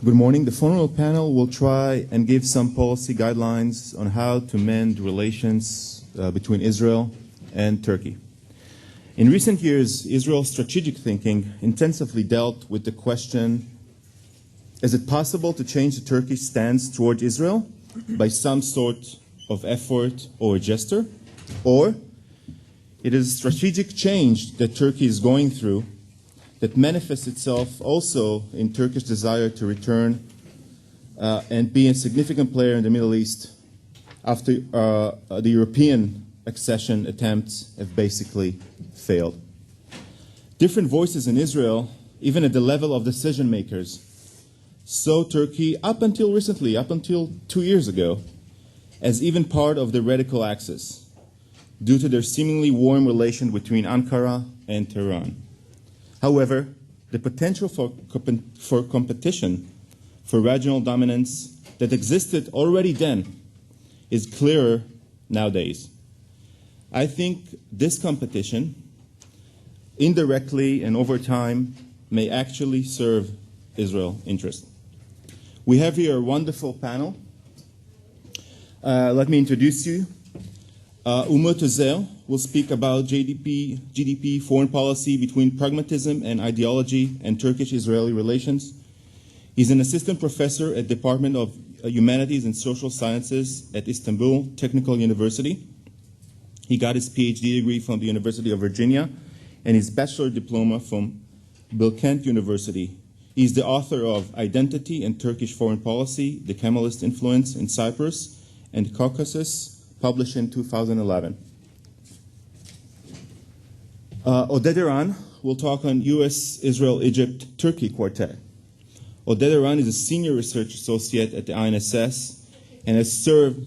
Good morning. The formal panel will try and give some policy guidelines on how to mend relations between Israel and Turkey. In recent years, Israel's strategic thinking intensively dealt with the question, is it possible to change the Turkish stance toward Israel by some sort of effort or gesture? Or it is a strategic change that Turkey is going through that manifests itself also in Turkish desire to return and be a significant player in the Middle East after the European accession attempts have basically failed. Different voices in Israel, even at the level of decision makers, saw Turkey up until recently, up until 2 years ago, as even part of the radical axis, due to their seemingly warm relation between Ankara and Tehran. However, the potential for competition, for regional dominance that existed already then is clearer nowadays. I think this competition, indirectly and over time, may actually serve Israel's interest. We have here a wonderful panel. Let me introduce you. Umut Ezel will speak about GDP, foreign policy between pragmatism and ideology and Turkish-Israeli relations. He's an assistant professor at Department of Humanities and Social Sciences at Istanbul Technical University. He got his PhD degree from the University of Virginia and his bachelor diploma from Bilkent University. He's the author of Identity and Turkish Foreign Policy, The Kemalist Influence in Cyprus and Caucasus, published in 2011. Oded Eran will talk on U.S., Israel, Egypt, Turkey quartet. Oded Eran is a senior research associate at the INSS and has served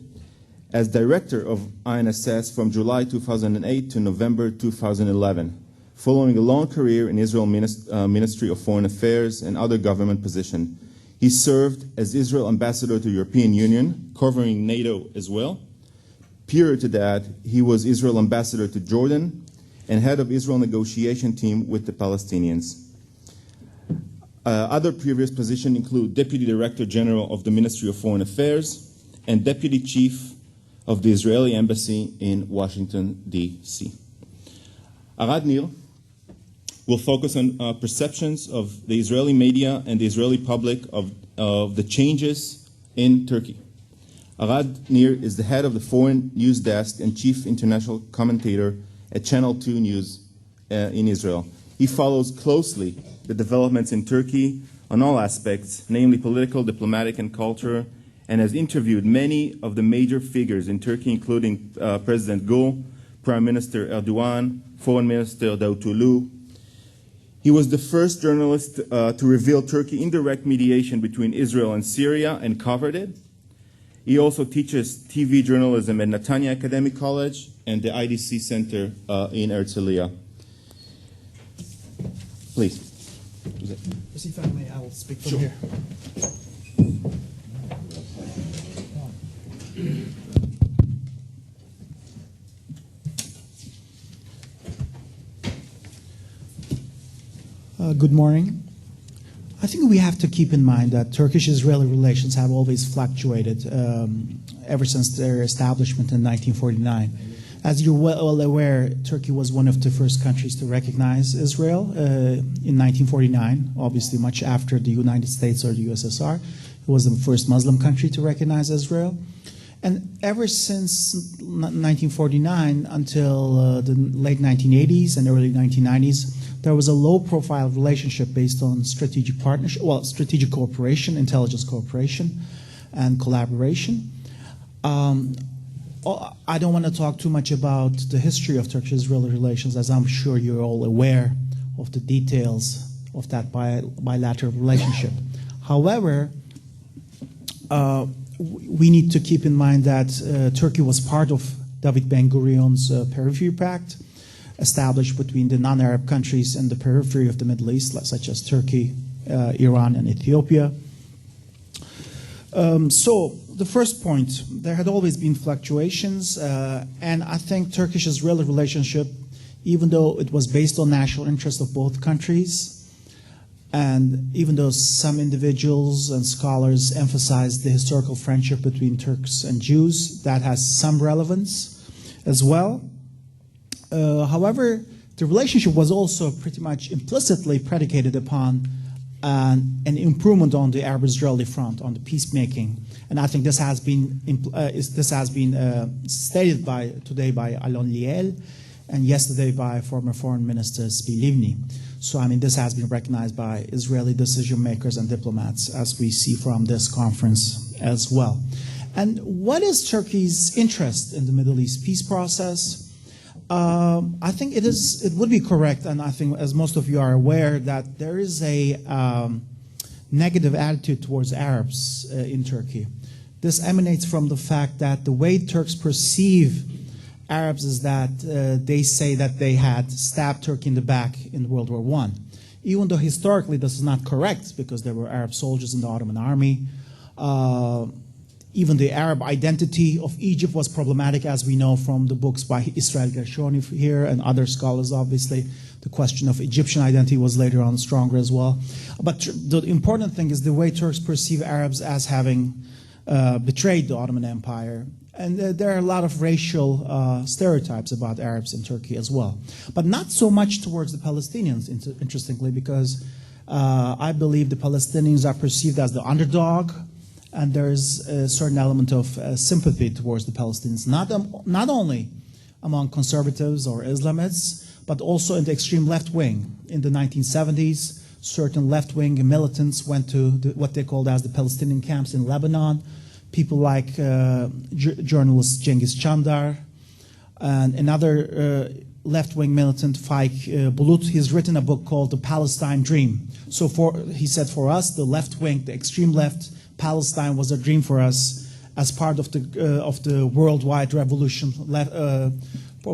as director of INSS from July 2008 to November 2011, following a long career in Israel Ministry of Foreign Affairs and other government positions. He served as Israel ambassador to the European Union, covering NATO as well. Prior to that, he was Israel ambassador to Jordan and head of Israel negotiation team with the Palestinians. Other previous positions include Deputy Director General of the Ministry of Foreign Affairs and Deputy Chief of the Israeli Embassy in Washington, D.C. Arad Nir will focus on perceptions of the Israeli media and the Israeli public of the changes in Turkey. Arad Nir is the head of the Foreign News Desk and chief international commentator at Channel 2 News in Israel. He follows closely the developments in Turkey on all aspects, namely political, diplomatic, and culture, and has interviewed many of the major figures in Turkey, including President Gül, Prime Minister Erdogan, Foreign Minister Davutoglu. He was the first journalist to reveal Turkey indirect mediation between Israel and Syria and covered it. He also teaches TV journalism at Netanya Academic College and the IDC Center in Herzliya. Please. Yes, if I may, I will speak from here. Good morning. I think we have to keep in mind that Turkish-Israeli relations have always fluctuated ever since their establishment in 1949. As you're well aware, Turkey was one of the first countries to recognize Israel in 1949, obviously much after the United States or the USSR. It was the first Muslim country to recognize Israel. And ever since 1949 until the late 1980s and early 1990s, there was a low-profile relationship based on strategic partnership, strategic cooperation, intelligence cooperation, and collaboration. I don't want to talk too much about the history of Turkish-Israeli relations, as I'm sure you're all aware of the details of that bilateral relationship. However, we need to keep in mind that Turkey was part of David Ben-Gurion's Periphery Pact, established between the non-Arab countries and the periphery of the Middle East, such as Turkey, Iran, and Ethiopia. So the first point, there had always been fluctuations, and I think Turkish-Israeli relationship, even though it was based on national interest of both countries, And even though some individuals and scholars emphasize the historical friendship between Turks and Jews, that has some relevance as well. However, the relationship was also pretty much implicitly predicated upon an improvement on the Arab-Israeli front, on the peacemaking. And I think this has been stated today by Alon Liel and yesterday by former Foreign Minister Zvi Livni. So, I mean, this has been recognized by Israeli decision makers and diplomats, as we see from this conference as well. And what is Turkey's interest in the Middle East peace process? I think it would be correct, and I think, as most of you are aware, that there is a negative attitude towards Arabs in Turkey. This emanates from the fact that the way Turks perceive Arabs is that they say that they had stabbed Turkey in the back in World War I. Even though historically this is not correct, because there were Arab soldiers in the Ottoman army. Even the Arab identity of Egypt was problematic, as we know from the books by Israel Gershoni here and other scholars, obviously. The question of Egyptian identity was later on stronger as well. But the important thing is the way Turks perceive Arabs as having betrayed the Ottoman Empire. And there are a lot of racial stereotypes about Arabs in Turkey as well. But not so much towards the Palestinians, interestingly, because I believe the Palestinians are perceived as the underdog, and there's a certain element of sympathy towards the Palestinians, not only among conservatives or Islamists, but also in the extreme left wing. In the 1970s, certain left-wing militants went to what they called as the Palestinian camps in Lebanon. People like journalist Cengiz Çandar and another left-wing militant, Faik Bulut. He's written a book called The Palestine Dream. So he said, for us, the left wing, the extreme left, Palestine was a dream for us as part of the worldwide revolution,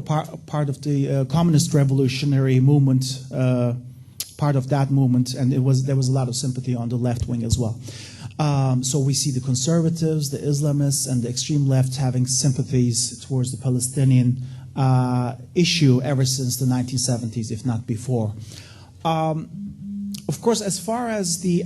part of the communist revolutionary movement, part of that movement, and there was a lot of sympathy on the left wing as well. So we see the conservatives, the Islamists, and the extreme left having sympathies towards the Palestinian issue ever since the 1970s, if not before. Of course, as far as the,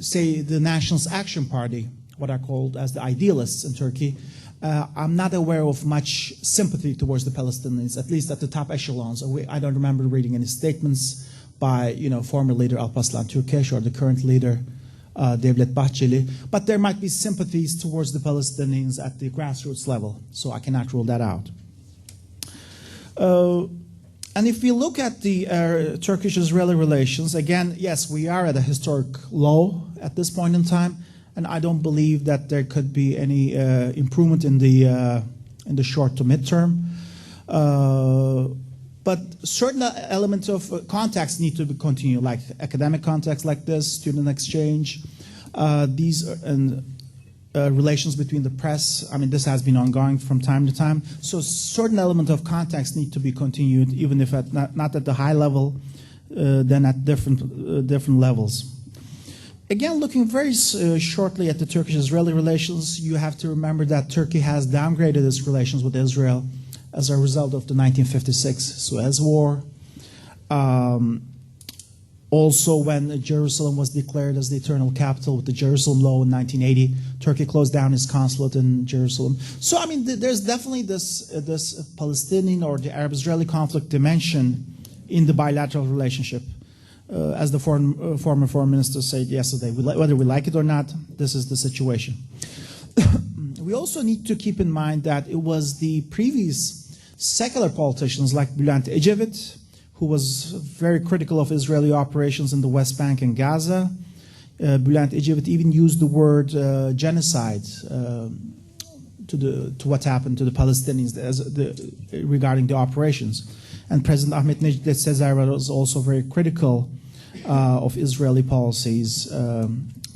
say, the Nationalist Action Party, what are called as the idealists in Turkey, I'm not aware of much sympathy towards the Palestinians, at least at the top echelons. I don't remember reading any statements by, former leader Alparslan Türkeş or the current leader Devlet Bahçeli, but there might be sympathies towards the Palestinians at the grassroots level, so I cannot rule that out. And if we look at the Turkish-Israeli relations, again, yes, we are at a historic low at this point in time, and I don't believe that there could be any improvement in the short to mid-term. But certain elements of contacts need to be continued, like academic contacts like this, student exchange, relations between the press. I mean, this has been ongoing from time to time. So certain elements of contacts need to be continued, even if not at the high level, then at different levels. Again, looking very shortly at the Turkish-Israeli relations, you have to remember that Turkey has downgraded its relations with Israel as a result of the 1956 Suez War. Also, when Jerusalem was declared as the eternal capital with the Jerusalem Law in 1980, Turkey closed down its consulate in Jerusalem. So, I mean, there's definitely this Palestinian or the Arab-Israeli conflict dimension in the bilateral relationship. As the former foreign minister said yesterday, whether we like it or not, this is the situation. We also need to keep in mind that it was the previous secular politicians like Bülent Ecevit, who was very critical of Israeli operations in the West Bank and Gaza. Bülent Ecevit even used the word genocide to what happened to the Palestinians regarding the operations. And President Ahmet Necdet Sezer was also very critical of Israeli policies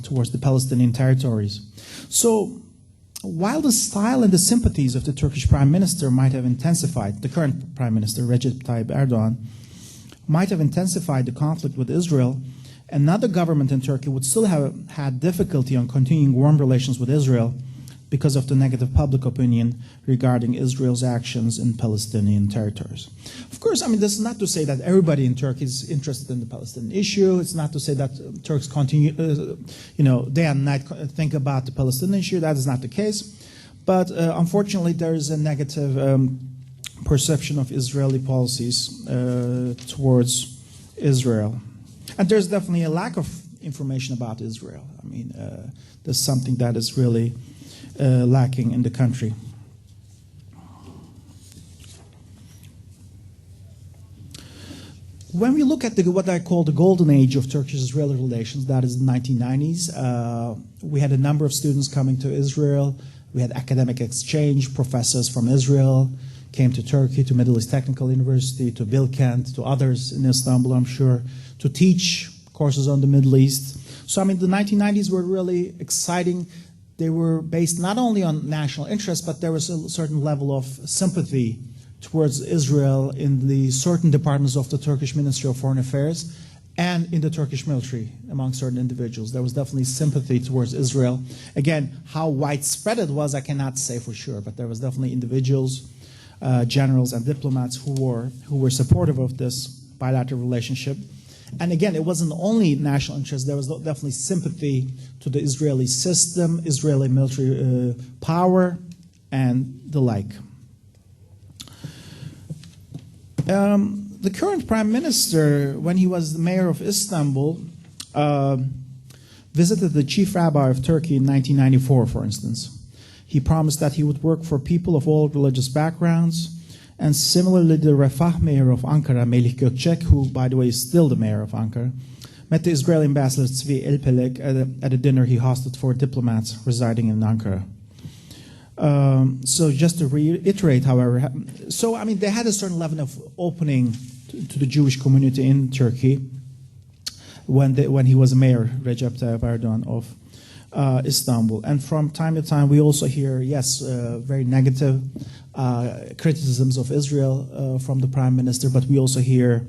towards the Palestinian territories. So, while the style and the sympathies of the Turkish Prime Minister might have intensified, the current Prime Minister, Recep Tayyip Erdogan, might have intensified the conflict with Israel, another government in Turkey would still have had difficulty on continuing warm relations with Israel because of the negative public opinion regarding Israel's actions in Palestinian territories. Of course, I mean, this is not to say that everybody in Turkey is interested in the Palestinian issue. It's not to say that Turks continue, day and night think about the Palestinian issue. That is not the case. But unfortunately, there is a negative perception of Israeli policies towards Israel. And there's definitely a lack of information about Israel. I mean, there's something that is really lacking in the country. When we look at what I call the golden age of Turkish-Israeli relations, that is the 1990s, we had a number of students coming to Israel. We had academic exchange. Professors from Israel came to Turkey, to Middle East Technical University, to Bilkent, to others in Istanbul, I'm sure, to teach courses on the Middle East. So, I mean, the 1990s were really exciting. They were based not only on national interest, but there was a certain level of sympathy towards Israel in the certain departments of the Turkish Ministry of Foreign Affairs and in the Turkish military among certain individuals. There was definitely sympathy towards Israel. Again, how widespread it was, I cannot say for sure, but there was definitely individuals, generals and diplomats who were supportive of this bilateral relationship. And again, it wasn't only national interest, there was definitely sympathy to the Israeli system, Israeli military power, and the like. The current prime minister, when he was the mayor of Istanbul, visited the chief rabbi of Turkey in 1994, for instance. He promised that he would work for people of all religious backgrounds. And similarly, the Refah mayor of Ankara, Melih Gökçek, who, by the way, is still the mayor of Ankara, met the Israeli ambassador Tzvi Elpelek at a dinner he hosted for diplomats residing in Ankara. So just to reiterate, however, so, I mean, they had a certain level of opening to the Jewish community in Turkey when he was mayor, Recep Tayyip Erdogan, of Istanbul. And from time to time, we also hear, yes, very negative criticisms of Israel from the prime minister, but we also hear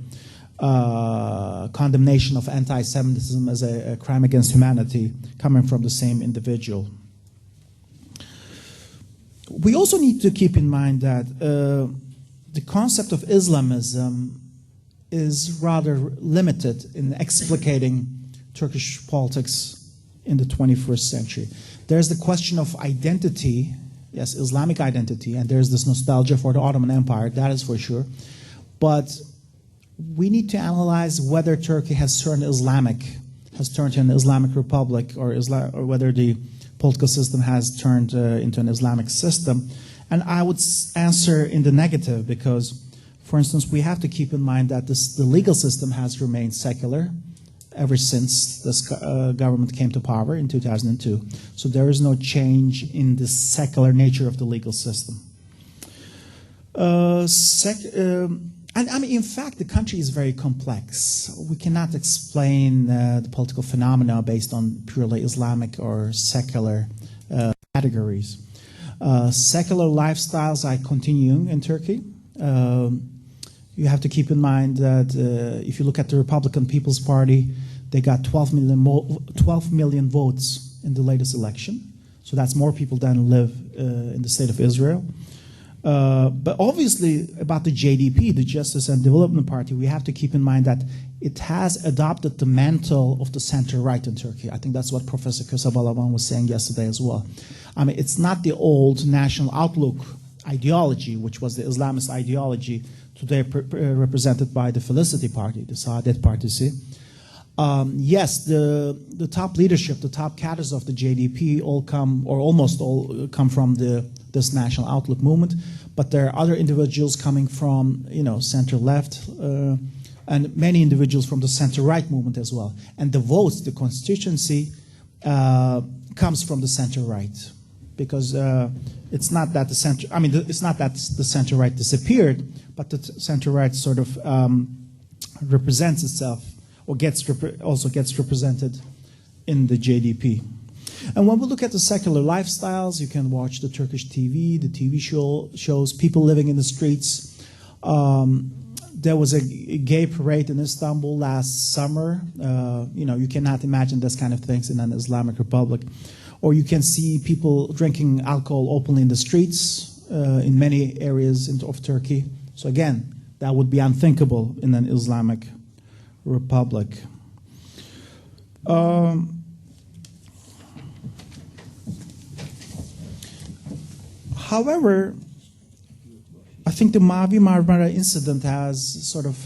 condemnation of anti-Semitism as a crime against humanity coming from the same individual. We also need to keep in mind that the concept of Islamism is rather limited in explicating Turkish politics in the 21st century. There's the question of identity, yes, Islamic identity, and there's this nostalgia for the Ottoman Empire, that is for sure. But we need to analyze whether Turkey has turned into an Islamic republic, or whether the political system has turned into an Islamic system. And I would answer in the negative because, for instance, we have to keep in mind that the legal system has remained secular ever since this government came to power in 2002. So there is no change in the secular nature of the legal system. And I mean, in fact, the country is very complex. We cannot explain the political phenomena based on purely Islamic or secular categories. Secular lifestyles are continuing in Turkey. You have to keep in mind that if you look at the Republican People's Party, they got 12 million votes in the latest election. So that's more people than live in the state of Israel. But obviously, about the JDP, the Justice and Development Party, we have to keep in mind that it has adopted the mantle of the center-right in Turkey. I think that's what Professor Köse-Balaban was saying yesterday as well. I mean, it's not the old national outlook ideology, which was the Islamist ideology, today represented by the Felicity Party, the Saadet Partisi. Yes, the top leadership, the top cadres of the JDP all come, or almost all come from this national outlook movement, but there are other individuals coming from, center-left, and many individuals from the center-right movement as well. And the votes, the constituency, comes from the center-right, because it's not that it's not that the center-right disappeared, but the center-right sort of represents itself, or also gets represented in the JDP. And when we look at the secular lifestyles, you can watch the Turkish TV, the TV shows, people living in the streets. there was a gay parade in Istanbul last summer. You cannot imagine this kind of things in an Islamic republic. Or you can see people drinking alcohol openly in the streets in many areas of Turkey. So again, that would be unthinkable in an Islamic republic. However, I think the Mavi Marmara incident has sort of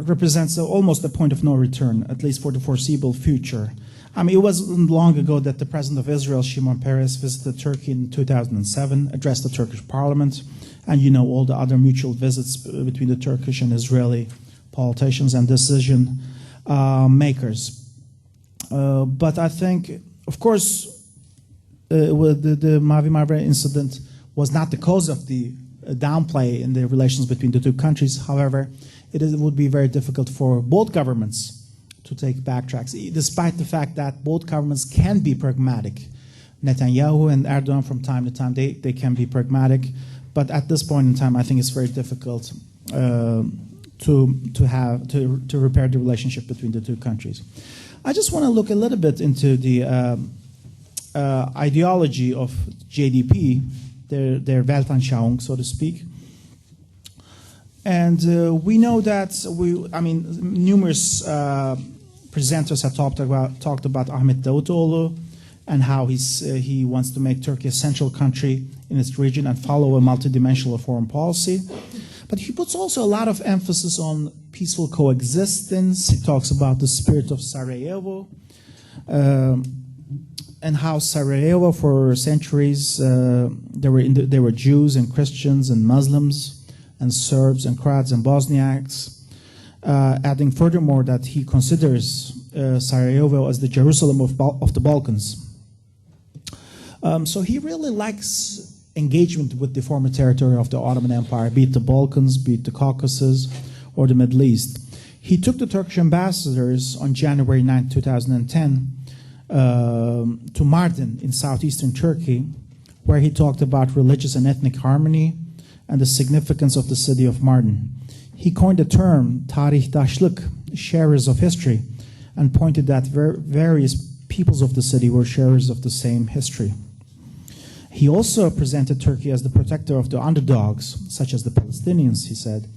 represents almost a point of no return, at least for the foreseeable future. I mean, it wasn't long ago that the President of Israel, Shimon Peres, visited Turkey in 2007, addressed the Turkish parliament, and all the other mutual visits between the Turkish and Israeli politicians and decision makers. But I think, of course, the Mavi Marmara incident was not the cause of the downplay in the relations between the two countries. However, it would be very difficult for both governments to take backtracks, despite the fact that both governments can be pragmatic. Netanyahu and Erdogan, from time to time, they can be pragmatic, but at this point in time, I think it's very difficult to repair the relationship between the two countries. I just want to look a little bit into the ideology of JDP, their Weltanschauung, so to speak. And we know that numerous presenters have talked about Ahmet Davutoğlu and how he wants to make Turkey a central country in its region and follow a multidimensional foreign policy. But he puts also a lot of emphasis on peaceful coexistence. He talks about the spirit of Sarajevo and how Sarajevo, for centuries, there were Jews and Christians and Muslims and Serbs and Croats and Bosniaks, adding furthermore that he considers Sarajevo as the Jerusalem of the Balkans. So he really likes engagement with the former territory of the Ottoman Empire, be it the Balkans, be it the Caucasus, or the Middle East. He took the Turkish ambassadors on January 9, 2010 to Mardin in southeastern Turkey, where he talked about religious and ethnic harmony and the significance of the city of Mardin. He coined the term tarihdaşlık, sharers of history, and pointed that various peoples of the city were sharers of the same history. He also presented Turkey as the protector of the underdogs, such as the Palestinians, he said,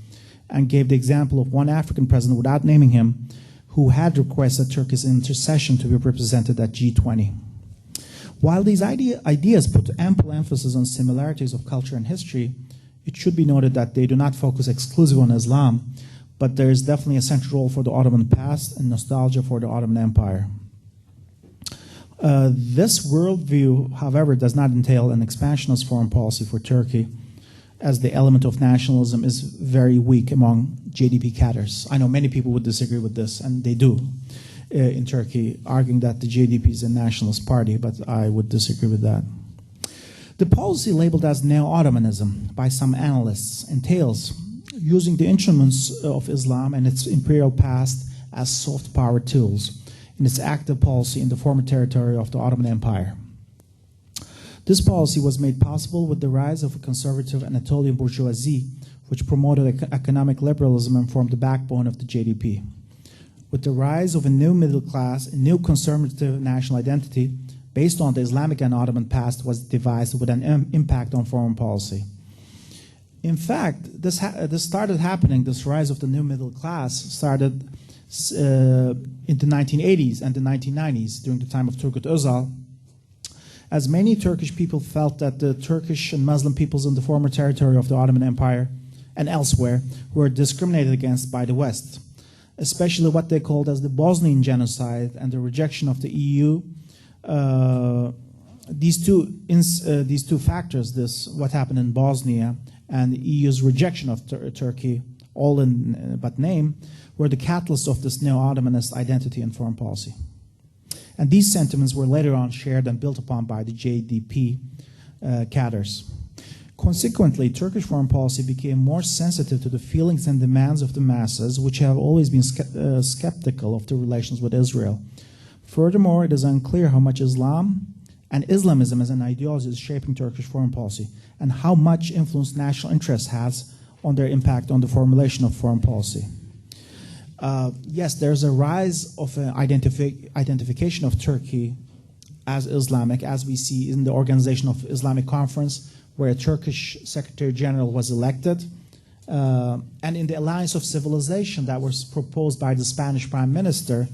and gave the example of one African president, without naming him, who had requested Turkey's intercession to be represented at G20. While these ideas put ample emphasis on similarities of culture and history, it should be noted that they do not focus exclusively on Islam, but there is definitely a central role for the Ottoman past and nostalgia for the Ottoman Empire. This worldview, however, does not entail an expansionist foreign policy for Turkey, as the element of nationalism is very weak among JDP cadres. I know many people would disagree with this, and they do in Turkey, arguing that the JDP is a nationalist party, but I would disagree with that. The policy labeled as neo-Ottomanism by some analysts entails using the instruments of Islam and its imperial past as soft power tools in its active policy in the former territory of the Ottoman Empire. This policy was made possible with the rise of a conservative Anatolian bourgeoisie, which promoted economic liberalism and formed the backbone of the JDP. With the rise of a new middle class, a new conservative national identity, based on the Islamic and Ottoman past, was devised with an impact on foreign policy. In fact, this started happening, this rise of the new middle class started in the 1980s and the 1990s during the time of Turgut Özal, as many Turkish people felt that the Turkish and Muslim peoples in the former territory of the Ottoman Empire and elsewhere were discriminated against by the West, especially what they called as the Bosnian genocide and the rejection of the EU. These two factors, what happened in Bosnia and the EU's rejection of Turkey, all in but name, were the catalysts of this neo-Ottomanist identity and foreign policy. And these sentiments were later on shared and built upon by the JDP cadres. Consequently, Turkish foreign policy became more sensitive to the feelings and demands of the masses, which have always been skeptical of the relations with Israel. Furthermore, it is unclear how much Islam and Islamism as an ideology is shaping Turkish foreign policy, and how much influence national interest has on their impact on the formulation of foreign policy. Yes, there's a rise of identification of Turkey as Islamic, as we see in the Organization of Islamic Conference, where a Turkish Secretary General was elected, and in the Alliance of Civilization that was proposed by the Spanish Prime Minister,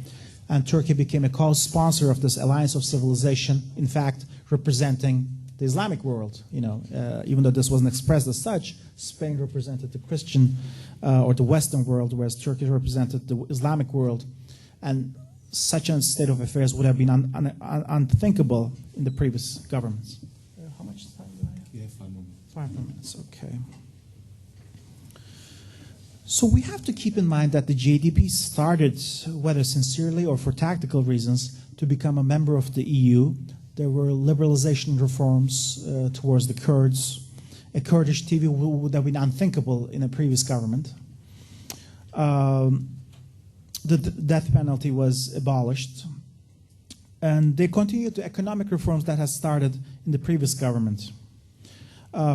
and Turkey became a co-sponsor of this Alliance of Civilization, in fact, representing the Islamic world. Even though this wasn't expressed as such, Spain represented the Christian or the Western world, whereas Turkey represented the Islamic world. And such a state of affairs would have been unthinkable in the previous governments. How much time do I have? You have 5 more minutes. 5 more minutes, okay. So we have to keep in mind that the JDP started, whether sincerely or for tactical reasons, to become a member of the EU. There were liberalization reforms towards the Kurds. A Kurdish TV would have been unthinkable in a previous government. The death penalty was abolished. And they continued the economic reforms that had started in the previous government.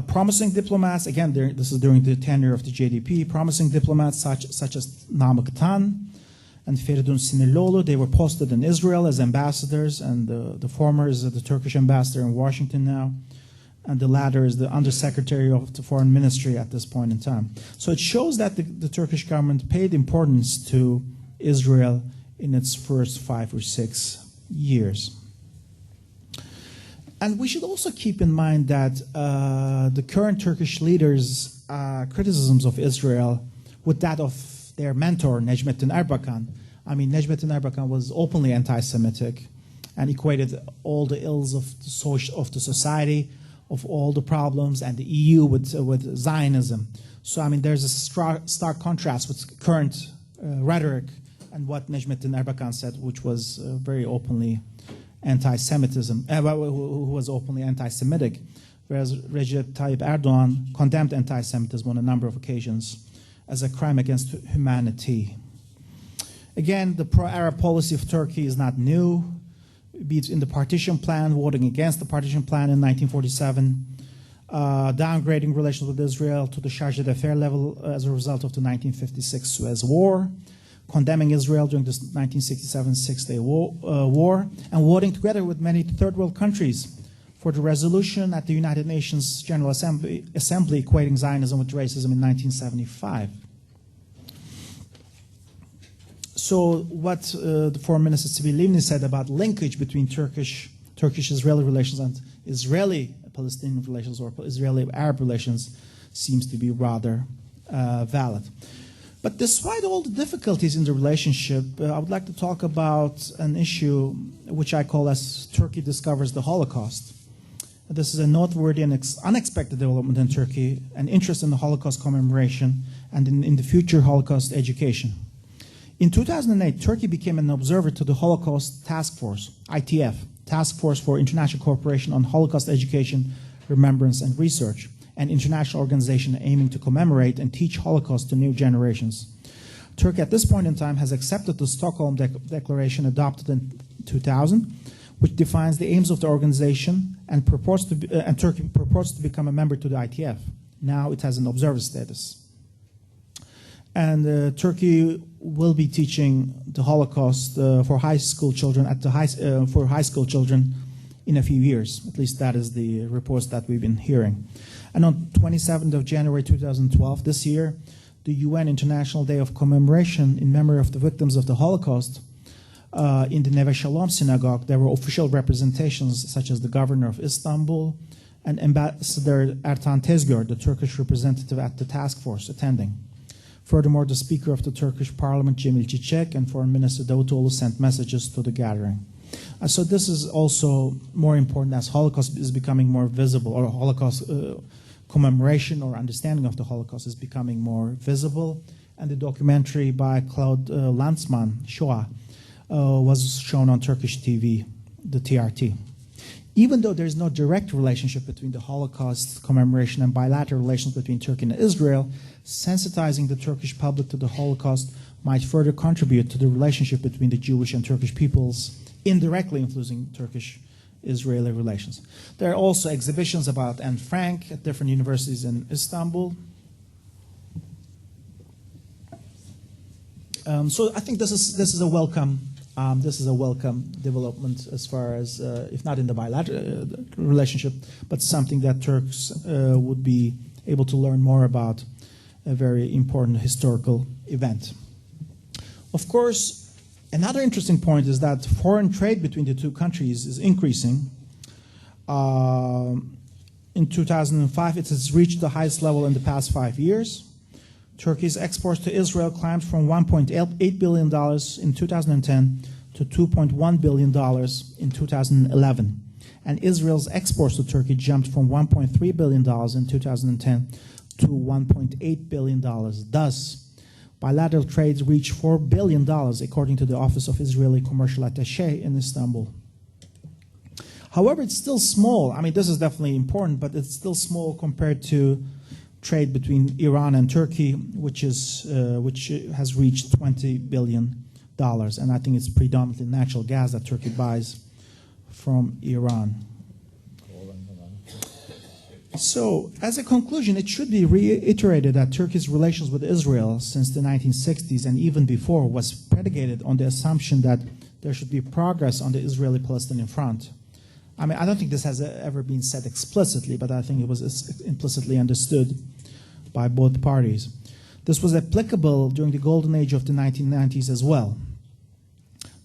Promising diplomats, again, this is during the tenure of the JDP, promising diplomats such as Namık Tan and Feridun Sinirlioğlu, they were posted in Israel as ambassadors, and the former is the Turkish ambassador in Washington now, and the latter is the undersecretary of the foreign ministry at this point in time. So it shows that the Turkish government paid importance to Israel in its first 5 or 6 years. And we should also keep in mind that the current Turkish leaders' criticisms of Israel with that of their mentor, Necmettin Erbakan. I mean, Necmettin Erbakan was openly anti-Semitic and equated all the ills of the society, of all the problems, and the EU with Zionism. So, I mean, there's a stark contrast with current rhetoric and what Necmettin Erbakan said, which was very openly anti-Semitism, who was openly anti-Semitic, whereas Recep Tayyip Erdogan condemned anti-Semitism on a number of occasions as a crime against humanity. Again, the pro-Arab policy of Turkey is not new, be it in the partition plan, voting against the partition plan in 1947, downgrading relations with Israel to the charge d'affaires level as a result of the 1956 Suez War, condemning Israel during the 1967 Six-Day War, and voting together with many third world countries for the resolution at the United Nations General Assembly equating Zionism with racism in 1975. So what the Foreign Minister Tzvi Livni said about linkage between Turkish-Israeli relations and Israeli-Palestinian relations or Israeli-Arab relations seems to be rather valid. But despite all the difficulties in the relationship, I would like to talk about an issue which I call as Turkey discovers the Holocaust. This is a noteworthy and unexpected development in Turkey, an interest in the Holocaust commemoration and in the future Holocaust education. In 2008, Turkey became an observer to the Holocaust Task Force, ITF, Task Force for International Cooperation on Holocaust Education, Remembrance and Research, an international organization aiming to commemorate and teach Holocaust to new generations. Turkey at this point in time has accepted the Stockholm Declaration adopted in 2000, which defines the aims of the organization, and Turkey purports to become a member to the ITF. Now it has an observer status. And Turkey will be teaching the Holocaust for high school children for high school children in a few years. At least that is the reports that we've been hearing. And on 27th of January 2012, this year, the UN International Day of Commemoration in memory of the victims of the Holocaust, in the Neve Shalom Synagogue, there were official representations such as the governor of Istanbul and Ambassador Ertan Tezgör, the Turkish representative at the task force, attending. Furthermore, the Speaker of the Turkish Parliament, Cemil Çiçek, and Foreign Minister Davutoğlu sent messages to the gathering. So this is also more important as Holocaust is becoming more visible, or Holocaust commemoration or understanding of the Holocaust is becoming more visible. And the documentary by Claude Lanzmann, Shoah, was shown on Turkish TV, the TRT. Even though there is no direct relationship between the Holocaust commemoration and bilateral relations between Turkey and Israel, sensitizing the Turkish public to the Holocaust might further contribute to the relationship between the Jewish and Turkish peoples, indirectly influencing Turkish-Israeli relations. There are also exhibitions about Anne Frank at different universities in Istanbul. So I think this is a welcome development as far as if not in the bilateral relationship, but something that Turks would be able to learn more about, a very important historical event. Of course, another interesting point is that foreign trade between the two countries is increasing. In 2005, it has reached the highest level in the past 5 years. Turkey's exports to Israel climbed from $1.8 billion in 2010 to $2.1 billion in 2011. And Israel's exports to Turkey jumped from $1.3 billion in 2010 to $1.8 billion. Thus, bilateral trade reached $4 billion, according to the Office of Israeli Commercial Attaché in Istanbul. However, it's still small. I mean, this is definitely important, but it's still small compared to trade between Iran and Turkey, which has reached $20 billion. And I think it's predominantly natural gas that Turkey buys from Iran. So, as a conclusion, it should be reiterated that Turkey's relations with Israel since the 1960s and even before was predicated on the assumption that there should be progress on the Israeli-Palestinian front. I mean, I don't think this has ever been said explicitly, but I think it was implicitly understood by both parties. This was applicable during the golden age of the 1990s as well.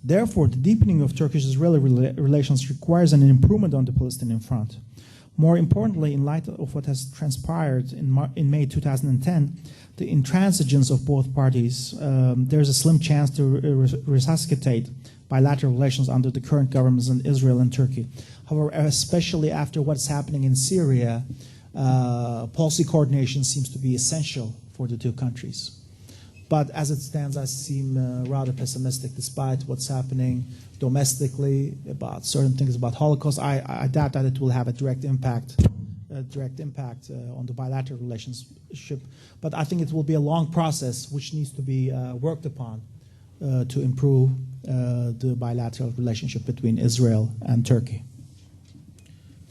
Therefore, the deepening of Turkish-Israeli relations requires an improvement on the Palestinian front. More importantly, in light of what has transpired in May 2010, the intransigence of both parties, there's a slim chance to resuscitate bilateral relations under the current governments in Israel and Turkey. However, especially after what's happening in Syria, policy coordination seems to be essential for the two countries. But as it stands, I seem rather pessimistic despite what's happening domestically about certain things about Holocaust. I doubt that it will have a direct impact on the bilateral relationship. But I think it will be a long process which needs to be worked upon to improve the bilateral relationship between Israel and Turkey.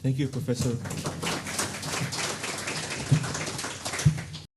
Thank you, Professor.